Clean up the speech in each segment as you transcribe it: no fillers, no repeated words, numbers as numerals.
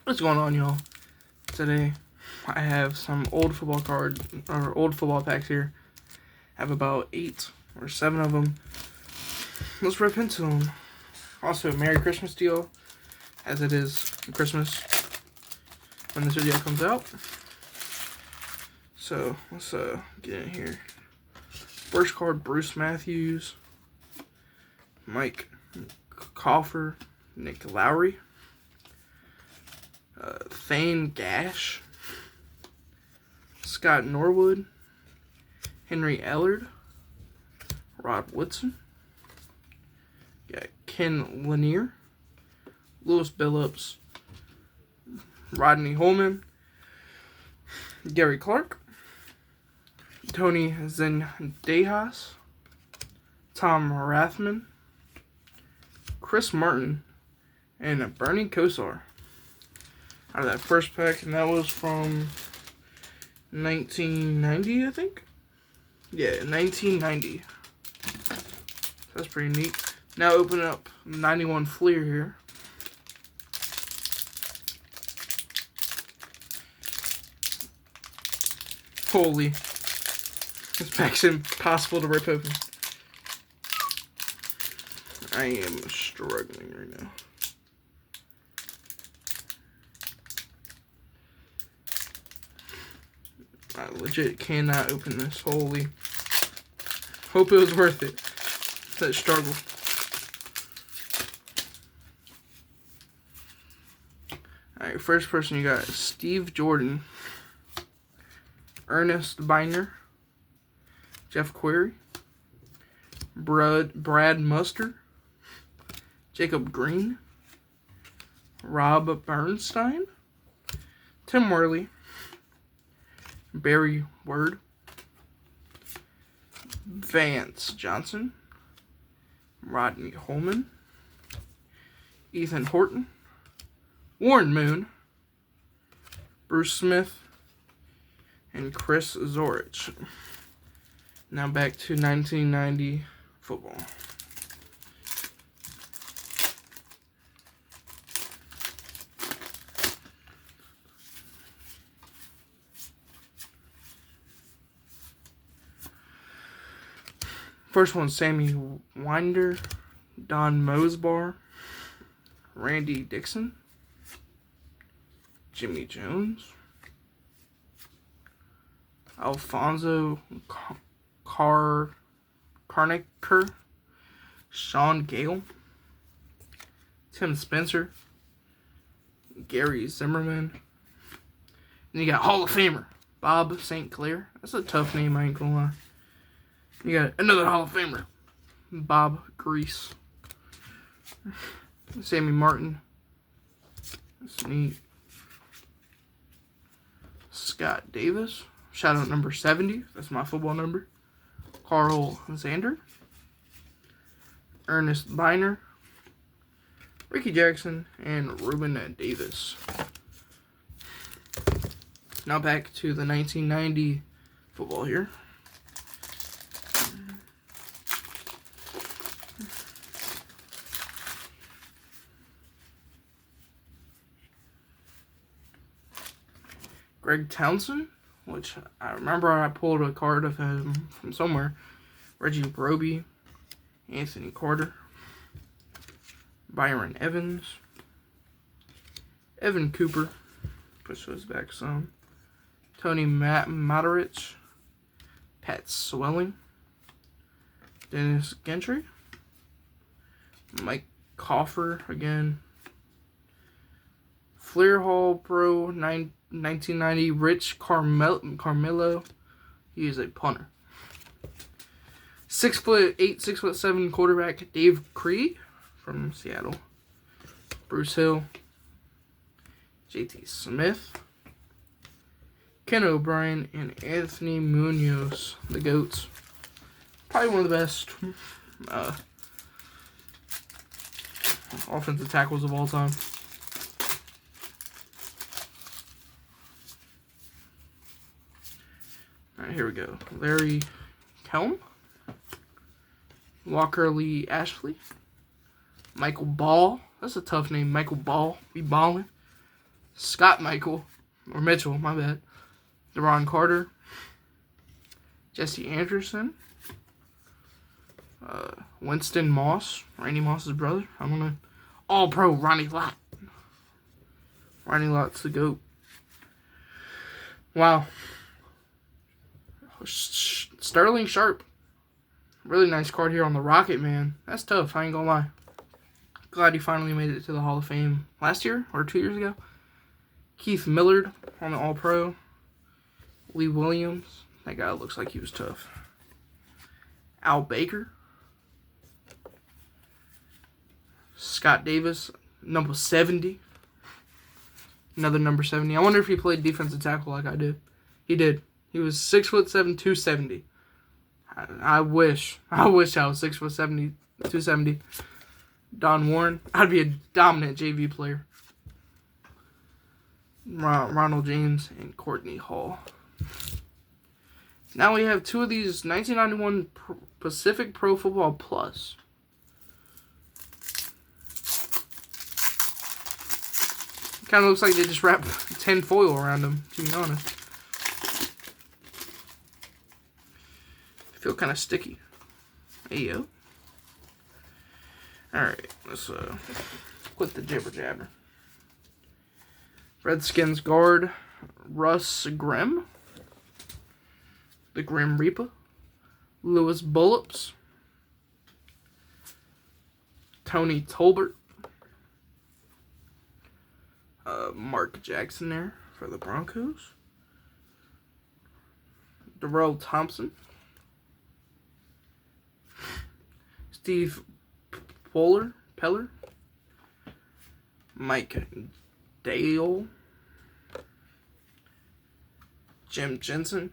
What's going on, y'all? Today, I have some old football old football packs here. I have about 8 or 7 of them. Let's rip into them. Also, Merry Christmas to y'all, as it is Christmas when this video comes out. So, let's get in here. First card, Bruce Matthews, Mike Coffer, Nick Lowry, Thane Gash, Scott Norwood, Henry Ellard, Rod Woodson, got Ken Lanier, Lewis Billups, Rodney Holman, Gary Clark, Tony Zendejas, Tom Rathman, Chris Martin, and Bernie Kosar. Out of that first pack, and that was from 1990, I think? Yeah, 1990. That's pretty neat. Now open up 91 Fleer here. Holy. This pack's impossible to rip open. I am struggling right now. I legit cannot open this. Holy. Hope it was worth it. That struggle. Alright, first person you got Steve Jordan, Ernest Biner, Jeff Query, Brad Muster, Jacob Green, Rob Bernstein, Tim Worley, Barry Word, Vance Johnson, Rodney Holman, Ethan Horton, Warren Moon, Bruce Smith, and Chris Zorich. Now back to 1990 football. First one, Sammy Winder, Don Mosbar, Randy Dixon, Jimmy Jones, Alfonso Carnecker, Sean Gale, Tim Spencer, Gary Zimmerman, and you got Hall of Famer, Bob St. Clair. That's a tough name, I ain't gonna lie. You got another Hall of Famer, Bob Grease, Sammy Martin. That's neat. Scott Davis, shout out number 70. That's my football number. Carl Zander, Ernest Biner, Ricky Jackson, and Ruben Davis. Now back to the 1990 football here. Greg Townsend, which I remember I pulled a card of him from somewhere. Reggie Roby, Anthony Carter, Byron Evans, Evan Cooper, push those back some, Tony Moderich, Pat Swelling, Dennis Gentry, Mike Coffer again, Fleer Hall Pro 1990 Rich Carmelo. He is a punter. 6'8", 6'7" quarterback Dave Krieg from Seattle. Bruce Hill, JT Smith, Ken O'Brien, and Anthony Munoz, the GOATs. Probably one of the best offensive tackles of all time. Alright, here we go. Larry Kelm, Walker Lee Ashley, Michael Ball. That's a tough name, Michael Ball. Be ballin'. Scott Michael, or Mitchell, my bad. Deron Carter. Jesse Anderson. Winston Moss. Randy Moss's brother. I don't know. All-Pro Ronnie Lott. Ronnie Lott's the GOAT. Wow. Sterling Sharp. Really nice card here on the Rocket, man. That's tough, I ain't gonna lie. Glad he finally made it to the Hall of Fame last year or 2 years ago. Keith Millard on the All-Pro. Lee Williams. That guy looks like he was tough. Al Baker. Scott Davis, number 70. Another number 70. I wonder if he played defensive tackle like I did. He did. He was 6'7", 270. I wish I was 6'7", 270. Don Warren. I'd be a dominant JV player. Ronald James and Courtney Hall. Now we have 2 of these 1991 Pacific Pro Football Plus. Kind of looks like they just wrapped tin foil around them, to be honest. Feel kind of sticky. Ayo. Alright, let's quit the jibber jabber. Redskins guard Russ Grimm. The Grim Reaper. Lewis Bullups. Tony Tolbert. Mark Jackson there for the Broncos. Darrell Thompson. Steve Peller. Mike Dale. Jim Jensen.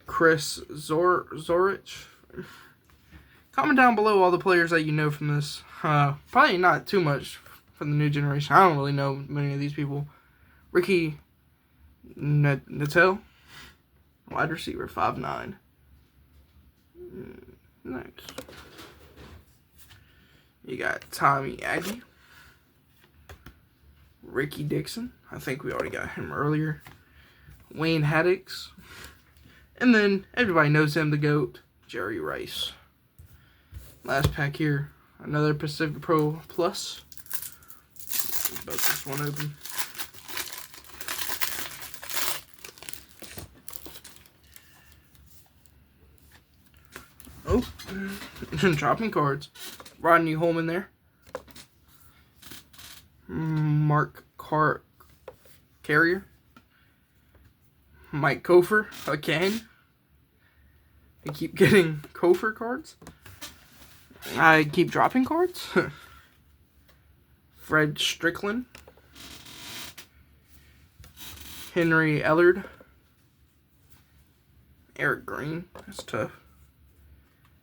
Chris Zorich. Comment down below all the players that you know from this. Probably not too much from the new generation. I don't really know many of these people. Ricky Natel. Wide receiver, 5'9". Next. You got Tommy Aggie. Ricky Dixon. I think we already got him earlier. Wayne Haddix. And then, everybody knows him, the GOAT, Jerry Rice. Last pack here. Another Pacific Pro Plus. Bust this one open. Oh, dropping cards. Rodney Holman there. Mark Carrier. Mike Kofer again. I keep getting Kofer cards. I keep dropping cards. Fred Strickland. Henry Ellard. Eric Green. That's tough.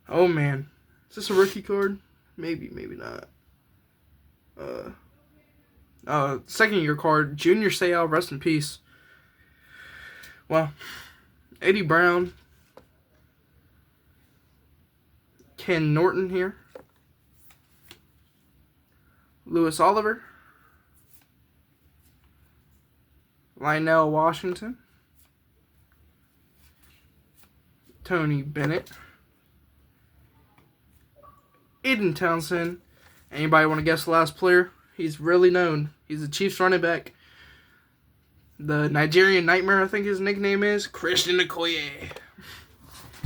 Oh man. Is this a rookie card? Maybe, maybe not. Second year card. Junior Seau, rest in peace. Well, Eddie Brown. Ken Norton here. Lewis Oliver. Lionel Washington. Tony Bennett. Aiden Townsend. Anybody want to guess the last player? He's really known. He's the Chiefs running back. The Nigerian Nightmare, I think his nickname is. Christian Okoye.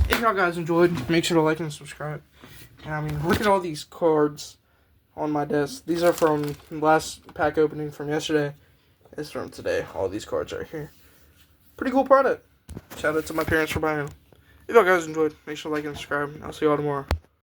If y'all guys enjoyed, make sure to like and subscribe. And I mean, look at all these cards on my desk. These are from last pack opening from yesterday. It's from today. All these cards right here. Pretty cool product. Shout out to my parents for buying them. If y'all guys enjoyed, make sure to like and subscribe. I'll see y'all tomorrow.